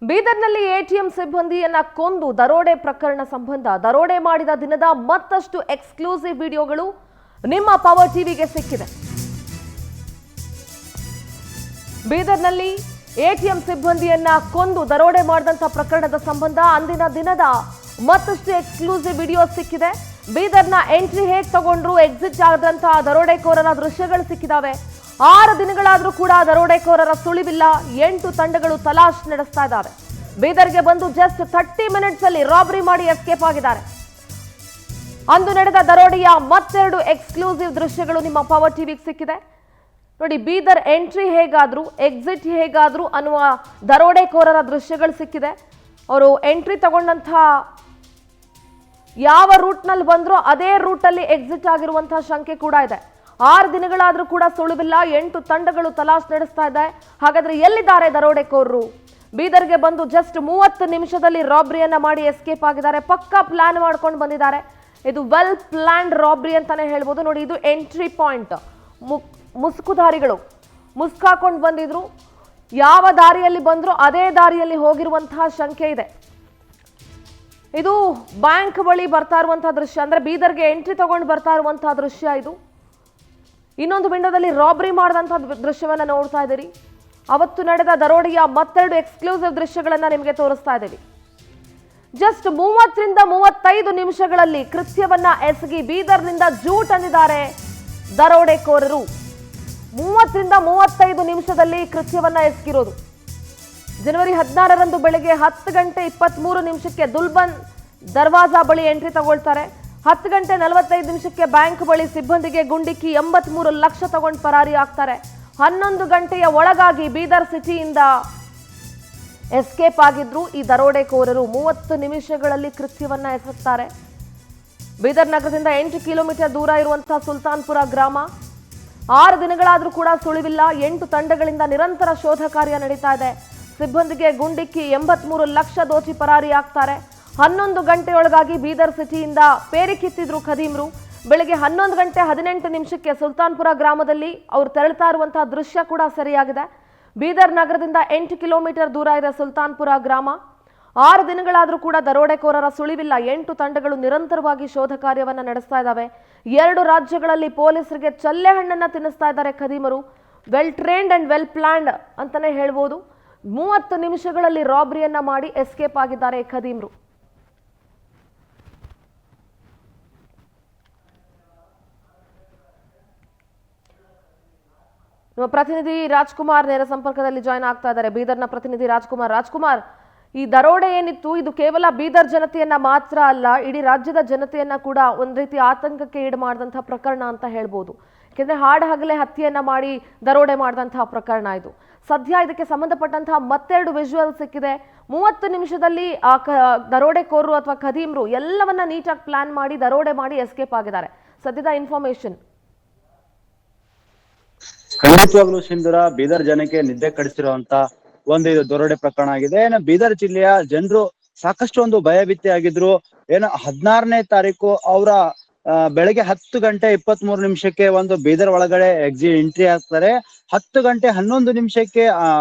ಬೀದರ್ನಲ್ಲಿ ಎಟಿಎಂ ಸಿಬ್ಬಂದಿಯನ್ನ ಕೊಂದು ದರೋಡೆ ಪ್ರಕರಣ ಸಂಬಂಧ ದರೋಡೆ ಮಾಡಿದ ದಿನದ ಮತ್ತಷ್ಟು ಎಕ್ಸ್ಕ್ಲೂಸಿವ್ ವಿಡಿಯೋಗಳು ನಿಮ್ಮ ಪವರ್ ಟಿವಿಗೆ ಸಿಕ್ಕಿದೆ. ಬೀದರ್ನಲ್ಲಿ ಎಟಿಎಂ ಸಿಬ್ಬಂದಿಯನ್ನ ಕೊಂದು ದರೋಡೆ ಮಾಡಿದಂತ ಪ್ರಕರಣದ ಸಂಬಂಧ ಅಂದಿನ ದಿನದ ಮತ್ತಷ್ಟು ಎಕ್ಸ್ಕ್ಲೂಸಿವ್ ವಿಡಿಯೋ ಸಿಕ್ಕಿದೆ. ಬೀದರ್ನ ಎಂಟ್ರಿ ಹೇಗೆ ತಗೊಂಡ್ರು, ಎಕ್ಸಿಟ್ ಆದಂತ ದರೋಡೆಕೋರರ ದೃಶ್ಯಗಳು ಸಿಕ್ಕಿದಾವೆ. 6 ದಿನಗಳಾದ್ರೂ ಕೂಡ ದರೋಡೆಕೋರರ ಸುಳಿವಿಲ್ಲ. 8 ತಂಡಗಳು ತಲಾಶ್ ನಡೆಸ್ತಾ ಇದ್ದಾವೆ. ಬೀದರ್ಗೆ ಬಂದು ಜಸ್ಟ್ 30 ಮಿನಿಟ್ಸ್ ಅಲ್ಲಿ ರಾಬರಿ ಮಾಡಿ ಎಸ್ಕೇಪ್ ಆಗಿದ್ದಾರೆ. ಅಂದು ನಡೆದ ದರೋಡೆಯ ಮತ್ತೆರಡು ಎಕ್ಸ್ಕ್ಲೂಸಿವ್ ದೃಶ್ಯಗಳು ನಿಮ್ಮ ಪವರ್ ಟಿವಿಗೆ ಸಿಕ್ಕಿದೆ. ನೋಡಿ, ಬೀದರ್ ಎಂಟ್ರಿ ಹೇಗಾದ್ರು ಎಕ್ಸಿಟ್ ಹೇಗಾದ್ರು ಅನ್ನುವ ದರೋಡೆಕೋರರ ದೃಶ್ಯಗಳು ಸಿಕ್ಕಿದೆ. ಅವರು ಎಂಟ್ರಿ ತಗೊಂಡಂತ ಯಾವ ರೂಟ್ನಲ್ಲಿ ಬಂದ್ರೋ ಅದೇ ರೂಟಲ್ಲಿ ಎಕ್ಸಿಟ್ ಆಗಿರುವಂತಹ ಶಂಕೆ ಕೂಡ ಇದೆ. 6 ದಿನಗಳಾದ್ರೂ ಕೂಡ ಸುಳಿವಿಲ್ಲ. 8 ತಂಡಗಳು ತಲಾಶ್ ನಡೆಸ್ತಾ ಇದೆ. ಹಾಗಾದ್ರೆ ಎಲ್ಲಿದ್ದಾರೆ ದರೋಡೆಕೋರರು? ಬೀದರ್ಗೆ ಬಂದು ಜಸ್ಟ್ 30 ನಿಮಿಷದಲ್ಲಿ ರಾಬ್ರಿಯನ್ನ ಮಾಡಿ ಎಸ್ಕೇಪ್ ಆಗಿದ್ದಾರೆ. ಪಕ್ಕಾ ಪ್ಲಾನ್ ಮಾಡ್ಕೊಂಡು ಬಂದಿದ್ದಾರೆ. ಇದು ವೆಲ್ ಪ್ಲಾನ್ಡ್ ರಾಬ್ರಿ ಅಂತಾನೆ ಹೇಳ್ಬೋದು. ನೋಡಿ, ಇದು ಎಂಟ್ರಿ ಪಾಯಿಂಟ್. ಮುಸ್ಕುಧಾರಿಗಳು ಮುಸ್ಕಾಕೊಂಡು ಬಂದಿದ್ರು. ಯಾವ ದಾರಿಯಲ್ಲಿ ಬಂದ್ರು ಅದೇ ದಾರಿಯಲ್ಲಿ ಹೋಗಿರುವಂತಹ ಶಂಕೆ ಇದೆ. ಇದು ಬ್ಯಾಂಕ್ ಬಳಿ ಬರ್ತಾ ಇರುವಂತಹ ದೃಶ್ಯ, ಅಂದ್ರೆ ಬೀದರ್ಗೆ ಎಂಟ್ರಿ ತಗೊಂಡು ಬರ್ತಾ ಇರುವಂತಹ ದೃಶ್ಯ ಇದು. ಇನ್ನೊಂದು ವಿಂಡೋದಲ್ಲಿ ರಾಬರಿ ಮಾಡಿದಂತಹ ದೃಶ್ಯವನ್ನ ನೋಡ್ತಾ ಇದ್ದೀರಿ. ಅವತ್ತು ನಡೆದ ದರೋಡೆಯ ಮತ್ತೆರಡು ಎಕ್ಸ್ಕ್ಲೂಸಿವ್ ದೃಶ್ಯಗಳನ್ನ ನಿಮಗೆ ತೋರಿಸ್ತಾ ಇದ್ದೀವಿ. ಜಸ್ಟ್ 30 ರಿಂದ 35 ನಿಮಿಷಗಳಲ್ಲಿ ಕೃತ್ಯವನ್ನ ಎಸಗಿ ಬೀದರ್ನಿಂದ ಜೂಟ್ ಅಂದಿದ್ದಾರೆ ದರೋಡೆಕೋರರು. 30 ರಿಂದ 35 ನಿಮಿಷದಲ್ಲಿ ಕೃತ್ಯವನ್ನ ಎಸಗಿರೋದು. ಜನವರಿ 16ರಂದು ಬೆಳಗ್ಗೆ 10 ಗಂಟೆ 23 ನಿಮಿಷಕ್ಕೆ ದುಲ್ಬನ್ ದರ್ವಾಜಾ ಬಳಿ ಎಂಟ್ರಿ ತಗೊಳ್ತಾರೆ. 10 ಗಂಟೆ 45 ನಿಮಿಷಕ್ಕೆ ಬ್ಯಾಂಕ್ ಬಳಿ ಸಿಬ್ಬಂದಿಗೆ ಗುಂಡಿಕ್ಕಿ 83 ಲಕ್ಷ ತಗೊಂಡು ಪರಾರಿ ಆಗ್ತಾರೆ. 11 ಗಂಟೆಯ ಒಳಗಾಗಿ ಬೀದರ್ ಸಿಟಿಯಿಂದ ಎಸ್ಕೇಪ್ ಆಗಿದ್ರು ಈ ದರೋಡೆಕೋರರು. 30 ನಿಮಿಷಗಳಲ್ಲಿ ಕೃತ್ಯವನ್ನ ಎಸಗ್ತಾರೆ. ಬೀದರ್ ನಗರದಿಂದ 8 ಕಿಲೋಮೀಟರ್ ದೂರ ಇರುವಂತಹ ಸುಲ್ತಾನ್ಪುರ ಗ್ರಾಮ. 6 ದಿನಗಳಾದ್ರೂ ಕೂಡ ಸುಳಿವಿಲ್ಲ. 8 ತಂಡಗಳಿಂದ ನಿರಂತರ ಶೋಧ ಕಾರ್ಯ ನಡೀತಾ ಇದೆ. ಸಿಬ್ಬಂದಿಗೆ ಗುಂಡಿಕ್ಕಿ 83 ಲಕ್ಷ ದೋಚಿ ಪರಾರಿ ಆಗ್ತಾರೆ. 11 ಗಂಟೆಯೊಳಗಾಗಿ ಬೀದರ್ ಸಿಟಿಯಿಂದ ಪೇರಿಕಿತ್ತಿದ್ರು ಖದೀಮ್ರು. ಬೆಳಗ್ಗೆ 11 ಗಂಟೆ 18 ನಿಮಿಷಕ್ಕೆ ಸುಲ್ತಾನ್ಪುರ ಗ್ರಾಮದಲ್ಲಿ ಅವರು ತೆರಳುತ್ತಾ ಇರುವಂತಹ ದೃಶ್ಯ ಕೂಡ ಸರಿಯಾಗಿದೆ. ಬೀದರ್ ನಗರದಿಂದ 8 ಕಿಲೋಮೀಟರ್ ದೂರ ಇದೆ ಸುಲ್ತಾನ್ಪುರ ಗ್ರಾಮ. 6 ದಿನಗಳಾದ್ರೂ ಕೂಡ ದರೋಡೆಕೋರರ ಸುಳಿವಿಲ್ಲ. 8 ತಂಡಗಳು ನಿರಂತರವಾಗಿ ಶೋಧ ಕಾರ್ಯವನ್ನ ನಡೆಸ್ತಾ ಇದ್ದಾವೆ. 2 ರಾಜ್ಯಗಳಲ್ಲಿ ಪೊಲೀಸರಿಗೆ ಚಲ್ಲೆ ಹಣ್ಣನ್ನ ತಿನ್ನಿಸ್ತಾ ಇದ್ದಾರೆ ಖದೀಮರು. Well trained and well planned ಅಂತಾನೆ ಹೇಳ್ಬೋದು. 30 ನಿಮಿಷಗಳಲ್ಲಿ ರಾಬರಿಯನ್ನ ಮಾಡಿ ಎಸ್ಕೇಪ್ ಆಗಿದ್ದಾರೆ ಖದೀಮ್ರು. ನಮ್ಮ ಪ್ರತಿನಿಧಿ ರಾಜ್ಕುಮಾರ್ ನೇರ ಸಂಪರ್ಕದಲ್ಲಿ ಜಾಯ್ನ್ ಆಗ್ತಾ ಇದ್ದಾರೆ. ಬೀದರ್ನ ಪ್ರತಿನಿಧಿ ರಾಜ್ಕುಮಾರ್, ಈ ದರೋಡೆ ಏನಿತ್ತು ಇದು ಕೇವಲ ಬೀದರ್ ಜನತೆಯನ್ನ ಮಾತ್ರ ಅಲ್ಲ, ಇಡೀ ರಾಜ್ಯದ ಜನತೆಯನ್ನ ಕೂಡ ಒಂದ್ ರೀತಿ ಆತಂಕಕ್ಕೆ ಈಡು ಮಾಡಿದಂತಹ ಪ್ರಕರಣ ಅಂತ ಹೇಳ್ಬೋದು. ಯಾಕೆಂದ್ರೆ ಹಗಲೇ ಹತ್ಯೆಯನ್ನ ಮಾಡಿ ದರೋಡೆ ಮಾಡಿದಂತಹ ಪ್ರಕರಣ ಇದು. ಸದ್ಯ ಇದಕ್ಕೆ ಸಂಬಂಧಪಟ್ಟಂತಹ ಮತ್ತೆರಡು ವಿಜುವಲ್ ಸಿಕ್ಕಿದೆ. 30 ನಿಮಿಷದಲ್ಲಿ ಆ ದರೋಡೆಕೋರರು ಅಥವಾ ಖದೀಮ್ರು ಎಲ್ಲವನ್ನ ನೀಟಾಗಿ ಪ್ಲಾನ್ ಮಾಡಿ ದರೋಡೆ ಮಾಡಿ ಎಸ್ಕೇಪ್ ಆಗಿದ್ದಾರೆ. ಸದ್ಯದ ಇನ್ಫಾರ್ಮೇಶನ್. ಖಂಡಿತವಾಗ್ಲೂ ಸಿಂಧೂರ, ಬೀದರ್ ಜನಕ್ಕೆ ನಿದ್ದೆ ಕಡಿಸಿರುವಂತ ಒಂದು ಇದು ದರೋಡೆ ಪ್ರಕರಣ ಆಗಿದೆ. ಬೀದರ್ ಜಿಲ್ಲೆಯ ಜನರು ಸಾಕಷ್ಟು ಒಂದು ಭಯಭೀತಿ ಆಗಿದ್ರು. 16ನೇ ತಾರೀಕು ಅವರ ಬೆಳಗ್ಗೆ 10 ಗಂಟೆ 23 ನಿಮಿಷಕ್ಕೆ ಒಂದು ಬೀದರ್ ಒಳಗಡೆ ಎಂಟ್ರಿ ಆಗ್ತಾರೆ. 10 ಗಂಟೆ 11 ನಿಮಿಷಕ್ಕೆ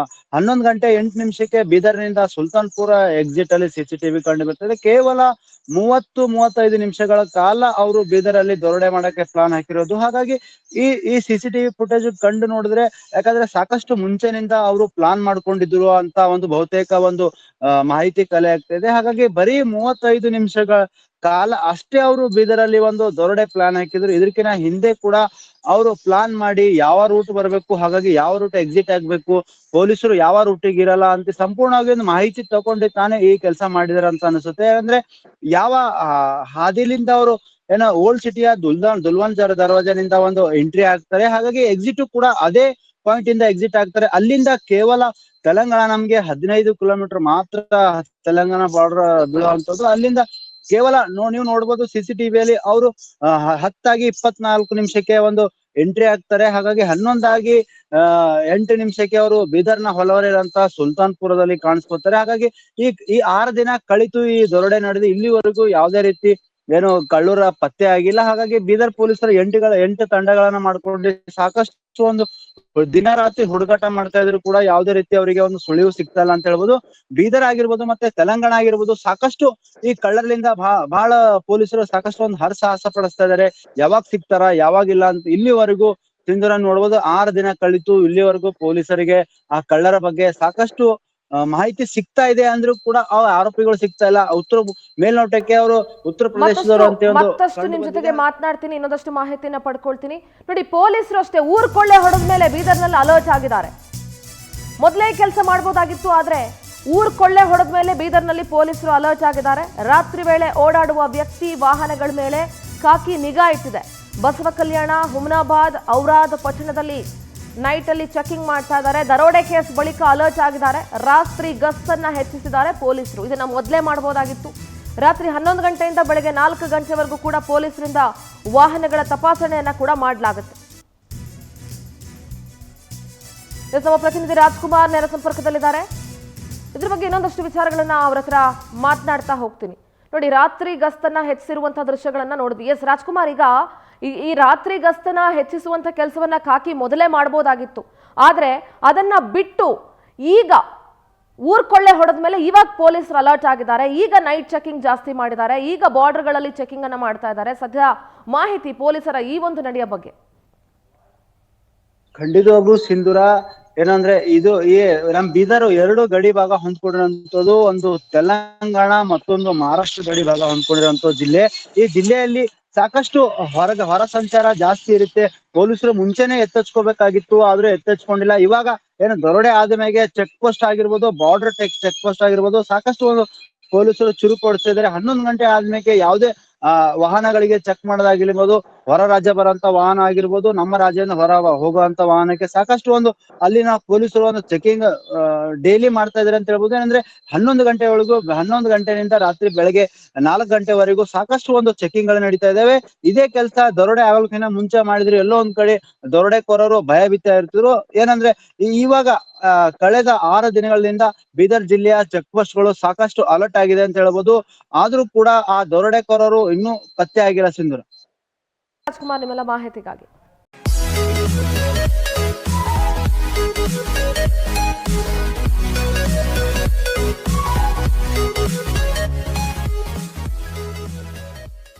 11 ಗಂಟೆ 8 ನಿಮಿಷಕ್ಕೆ ಬೀದರ್ನಿಂದ ಸುಲ್ತಾನ್ಪುರ ಎಕ್ಸಿಟ್ ಅಲ್ಲಿ CCTV ಕಂಡು ಬರ್ತದೆ. ಕೇವಲ 30-35 ನಿಮಿಷಗಳ ಕಾಲ ಅವರು ಬೀದರ್ ಅಲ್ಲಿ ದರೋಡೆ ಮಾಡಕ್ಕೆ ಪ್ಲಾನ್ ಹಾಕಿರೋದು. ಹಾಗಾಗಿ ಈ CCTV ಫುಟೇಜ್ ಕಂಡು ನೋಡಿದ್ರೆ, ಯಾಕಂದ್ರೆ ಸಾಕಷ್ಟು ಮುಂಚೆನಿಂದ ಅವರು ಪ್ಲಾನ್ ಮಾಡ್ಕೊಂಡಿದ್ರು ಅಂತ ಒಂದು ಬಹುತೇಕ ಒಂದು ಮಾಹಿತಿ ಕಲೆ ಆಗ್ತಾ ಇದೆ. ಹಾಗಾಗಿ ಬರೀ 35 ನಿಮಿಷಗಳ ಕಾಲ ಅಷ್ಟೇ ಅವರು ಬೀದರ್ ಅಲ್ಲಿ ಒಂದು ದರೋಡೆ ಪ್ಲಾನ್ ಹಾಕಿದ್ರು. ಇದಕ್ಕಿಂತ ಹಿಂದೆ ಕೂಡ ಅವರು ಪ್ಲಾನ್ ಮಾಡಿ ಯಾವ ರೂಟ್ ಬರಬೇಕು, ಹಾಗಾಗಿ ಯಾವ ರೂಟ್ ಎಕ್ಸಿಟ್ ಆಗ್ಬೇಕು, ಪೊಲೀಸರು ಯಾವ ರೂಟಿಗೆ ಇರಲ್ಲ ಅಂತ ಸಂಪೂರ್ಣವಾಗಿ ಒಂದು ಮಾಹಿತಿ ತಗೊಂಡು ತಾನೇ ಈ ಕೆಲಸ ಮಾಡಿದಾರೆ ಅಂತ ಅನಿಸುತ್ತೆ. ಅಂದ್ರೆ ಯಾವ ಹಾದಿಲಿಂದ ಅವರು ಓಲ್ಡ್ ಸಿಟಿಯ ದುಲ್ವಾನ್ ದರ್ವಾಜಾನಿಂದ ಒಂದು ಎಂಟ್ರಿ ಆಗ್ತಾರೆ. ಹಾಗಾಗಿ ಎಕ್ಸಿಟ್ ಕೂಡ ಅದೇ ಪಾಯಿಂಟ್ ಇಂದ ಎಕ್ಸಿಟ್ ಆಗ್ತಾರೆ. ಅಲ್ಲಿಂದ ಕೇವಲ ತೆಲಂಗಾಣ ನಮ್ಗೆ 15 ಕಿಲೋಮೀಟರ್ ಮಾತ್ರ ತೆಲಂಗಾಣ ಬಾರ್ಡರ್ ಬೀಳುವಂತದ್ದು. ಅಲ್ಲಿಂದ ಕೇವಲ ನೀವು ನೋಡ್ಬೋದು CCTVಯಲ್ಲಿ ಅವರು 10:24 ನಿಮಿಷಕ್ಕೆ ಒಂದು ಎಂಟ್ರಿ ಆಗ್ತಾರೆ. ಹಾಗಾಗಿ 11:08 ನಿಮಿಷಕ್ಕೆ ಅವರು ಬೀದರ್ನ ಹೊಲವರಿರಂತ ಸುಲ್ತಾನ್ಪುರದಲ್ಲಿ ಕಾಣಿಸ್ಕೊತಾರೆ. ಹಾಗಾಗಿ ಈ 6 ದಿನ ಕಳಿತು ಈ ದರೋಡೆ ನಡೆದು ಇಲ್ಲಿವರೆಗೂ ಯಾವುದೇ ರೀತಿ ಏನು ಕಳ್ಳರ ಪತ್ತೆ ಆಗಿಲ್ಲ. ಹಾಗಾಗಿ ಬೀದರ್ ಪೊಲೀಸರು ಎಂಟು ತಂಡಗಳನ್ನ ಮಾಡ್ಕೊಂಡು ಸಾಕಷ್ಟು ಒಂದು ದಿನ ರಾತ್ರಿ ಹುಡುಕಾಟ ಮಾಡ್ತಾ ಇದ್ರು ಕೂಡ ಯಾವುದೇ ರೀತಿ ಅವರಿಗೆ ಒಂದು ಸುಳಿವು ಸಿಗ್ತಾ ಇಲ್ಲ ಅಂತ ಹೇಳ್ಬೋದು. ಬೀದರ್ ಆಗಿರ್ಬೋದು ಮತ್ತೆ ತೆಲಂಗಾಣ ಆಗಿರ್ಬೋದು ಸಾಕಷ್ಟು ಈ ಕಳ್ಳರ್ಲಿಂದ ಬಹಳ ಪೊಲೀಸರು ಸಾಕಷ್ಟು ಒಂದು ಹರಸಾಹಸ ಪಡಿಸ್ತಾ ಇದಾರೆ. ಯಾವಾಗ ಸಿಗ್ತಾರ ಯಾವಾಗಿಲ್ಲ ಅಂತ ಇಲ್ಲಿವರೆಗೂ ಸಿಂಧೂರ ನೋಡ್ಬೋದು. 6 ದಿನ ಕಳಿತು, ಇಲ್ಲಿವರೆಗೂ ಪೊಲೀಸರಿಗೆ ಆ ಕಳ್ಳರ ಬಗ್ಗೆ ಸಾಕಷ್ಟು ಮಾಹಿತಿ ಸಿಗ್ತಾ ಇದೆ ಅಂದ್ರೂ ಕೂಡ ಆ ಆರೋಪಿಗಳು ಸಿಗ್ತಾ ಇಲ್ಲ. ಮೇಲ್ನೋಟಕ್ಕೆ ಅವರು ಉತ್ತರ ಪ್ರದೇಶದವರು ಅಂತ ಮತ್ತಷ್ಟು ನಿಮ್ ಜೊತೆಗೆ ಮಾತನಾಡ್ತೀನಿ, ಇನ್ನೊಂದಷ್ಟು ಮಾಹಿತಿನ ಪಡ್ಕೊಳ್ತೀನಿ. ನೋಡಿ, ಪೊಲೀಸರು ಅಷ್ಟೇ ಊರ್ ಕೊಳ್ಳೆ ಹೊಡೆದ ಮೇಲೆ ಬೀದರ್ನಲ್ಲಿ ಅಲರ್ಟ್ ಆಗಿದ್ದಾರೆ. ಮೊದಲೇ ಕೆಲಸ ಮಾಡಬಹುದಾಗಿತ್ತು, ಆದ್ರೆ ಊರ್ ಕೊಳ್ಳೆ ಹೊಡೆದ ಮೇಲೆ ಬೀದರ್ನಲ್ಲಿ ಪೊಲೀಸರು ಅಲರ್ಟ್ ಆಗಿದ್ದಾರೆ. ರಾತ್ರಿ ವೇಳೆ ಓಡಾಡುವ ವ್ಯಕ್ತಿ ವಾಹನಗಳ ಮೇಲೆ ಖಾಕಿ ನಿಗಾ ಇಟ್ಟಿದೆ. ಬಸವ ಕಲ್ಯಾಣ, ಹುಮನಾಬಾದ್, ಔರಾದ್ ಪಟ್ಟಣದಲ್ಲಿ ನೈಟ್ ಅಲ್ಲಿ ಚೆಕಿಂಗ್ ಮಾಡ್ತಾ ಇದ್ದಾರೆ. ದರೋಡೆ ಕೇಸ್ ಬಳಿಕ ಅಲರ್ಟ್ ಆಗಿದ್ದಾರೆ. ರಾತ್ರಿ ಗಸ್ತನ್ನ ಹೆಚ್ಚಿಸಿದ್ದಾರೆ ಪೊಲೀಸರು. ಇದನ್ನ ಮೊದಲೇ ಮಾಡಬಹುದಾಗಿತ್ತು. ರಾತ್ರಿ 11 ಗಂಟೆಯಿಂದ ಬೆಳಗ್ಗೆ 4 ಗಂಟೆವರೆಗೂ ಕೂಡ ಪೊಲೀಸರಿಂದ ವಾಹನಗಳ ತಪಾಸಣೆಯನ್ನ ಕೂಡ ಮಾಡಲಾಗುತ್ತೆ. ನಮ್ಮ ಪ್ರತಿನಿಧಿ ರಾಜ್ಕುಮಾರ್ ನೇರ ಸಂಪರ್ಕದಲ್ಲಿದ್ದಾರೆ. ಇದ್ರ ಬಗ್ಗೆ ಇನ್ನೊಂದಷ್ಟು ವಿಚಾರಗಳನ್ನ ಅವ್ರ ಹತ್ರ ಮಾತನಾಡ್ತಾ ಹೋಗ್ತೀನಿ. ನೋಡಿ, ರಾತ್ರಿ ಗಸ್ತನ್ನ ಹೆಚ್ಚಿಸಿರುವಂತಹ ದೃಶ್ಯಗಳನ್ನ ನೋಡಿದ್ವಿ. ಎಸ್ ರಾಜ್ಕುಮಾರ್, ಈಗ ಈ ರಾತ್ರಿ ಗಸ್ತನ್ನ ಹೆಚ್ಚಿಸುವಂತ ಕೆಲಸವನ್ನ ಖಾಕಿ ಮೊದಲೇ ಮಾಡಬಹುದಾಗಿತ್ತು, ಆದ್ರೆ ಅದನ್ನ ಬಿಟ್ಟು ಈಗ ಊರ್ ಕೊಳ್ಳೆ ಹೊಡೆದ ಮೇಲೆ ಇವಾಗ ಪೊಲೀಸರು ಅಲರ್ಟ್ ಆಗಿದ್ದಾರೆ. ಈಗ ನೈಟ್ ಚೆಕಿಂಗ್ ಜಾಸ್ತಿ ಮಾಡಿದ್ದಾರೆ. ಈಗ ಬಾರ್ಡರ್ಗಳಲ್ಲಿ ಚೆಕಿಂಗ್ ಅನ್ನ ಮಾಡ್ತಾ ಇದ್ದಾರೆ. ಸದ್ಯ ಮಾಹಿತಿ ಪೊಲೀಸರ ಈ ಒಂದು ನಡೆಯ ಬಗ್ಗೆ. ಖಂಡಿತವಾಗ್ಲೂ ಸಿಂಧೂರ ಏನಂದ್ರೆ ಇದು ನಮ್ ಬೀದರ್ 2 ಗಡಿ ಭಾಗ ಹೊಂದ್ಕೊಂಡಿರುವಂತದ್ದು. ಒಂದು ತೆಲಂಗಾಣ, ಮತ್ತೊಂದು ಮಹಾರಾಷ್ಟ್ರ ಗಡಿ ಭಾಗ ಹೊಂದ್ಕೊಂಡಿರುವಂತ ಜಿಲ್ಲೆ. ಈ ಜಿಲ್ಲೆಯಲ್ಲಿ ಸಾಕಷ್ಟು ಹೊರ ಸಂಚಾರ ಜಾಸ್ತಿ ಇರುತ್ತೆ. ಪೊಲೀಸರು ಮುಂಚೆನೆ ಎಚ್ಚೆತ್ಕೋಬೇಕಾಗಿತ್ತು, ಆದ್ರೂ ಎಚ್ಚೆತ್ಕೊಂಡಿಲ್ಲ. ಇವಾಗ ಏನು ದರೋಡೆ ಆದ್ಮೇಲೆ ಚೆಕ್ ಪೋಸ್ಟ್ ಆಗಿರ್ಬೋದು, ಬಾರ್ಡರ್ ಚೆಕ್ ಪೋಸ್ಟ್ ಆಗಿರ್ಬೋದು, ಸಾಕಷ್ಟು ಒಂದು ಪೊಲೀಸರು ಚುರುಕುಗೊಳಿಸ್ತಾ ಇದ್ದಾರೆ. 11 ಗಂಟೆ ಆದ್ಮೇಲೆ ಯಾವುದೇ ವಾಹನಗಳಿಗೆ ಚೆಕ್ ಮಾಡೋದಾಗಿರ್ಬೋದು, ಹೊರ ರಾಜ್ಯ ಬರುವಂತ ವಾಹನ ಆಗಿರ್ಬೋದು, ನಮ್ಮ ರಾಜ್ಯದಿಂದ ಹೊರ ಹೋಗುವಂತ ವಾಹನಕ್ಕೆ ಸಾಕಷ್ಟು ಒಂದು ಅಲ್ಲಿನ ಪೊಲೀಸರು ಒಂದು ಚೆಕಿಂಗ್ ಡೈಲಿ ಮಾಡ್ತಾ ಇದಾರೆ ಅಂತ ಹೇಳ್ಬೋದು. ಏನಂದ್ರೆ 11 ಗಂಟೆನಿಂದ ರಾತ್ರಿ ಬೆಳಗ್ಗೆ 4 ಗಂಟೆವರೆಗೂ ಸಾಕಷ್ಟು ಒಂದು ಚೆಕಿಂಗ್ ಗಳು ನಡೀತಾ ಇದಾವೆ. ಇದೇ ಕೆಲಸ ದರೋಡೆ ಆಗೋಕ್ಕಿಂತ ಮುಂಚೆ ಮಾಡಿದ್ರೆ ಎಲ್ಲೋ ಒಂದ್ ಕಡೆ ದರೋಡೆಕೋರರು ಭಯಭೀತ ಇರ್ತಿದ್ರು. ಏನಂದ್ರೆ ಇವಾಗ ಕಳೆದ 6 ದಿನಗಳಿಂದ ಬೀದರ್ ಜಿಲ್ಲೆಯ ಚೆಕ್ ಪೋಸ್ಟ್ ಗಳು ಸಾಕಷ್ಟು ಅಲರ್ಟ್ ಆಗಿದೆ ಅಂತ ಹೇಳ್ಬೋದು. ಆದ್ರೂ ಕೂಡ ಆ ದರೋಡೆಕೋರರು ಇನ್ನೂ ಪತ್ತೆ ಆಗಿಲ್ಲ ಸಿಂಧೂರ. ರಾಜ್ಕುಮಾರ್, ನಿಮ್ಮೆಲ್ಲ ಮಾಹಿತಿಗಾಗಿ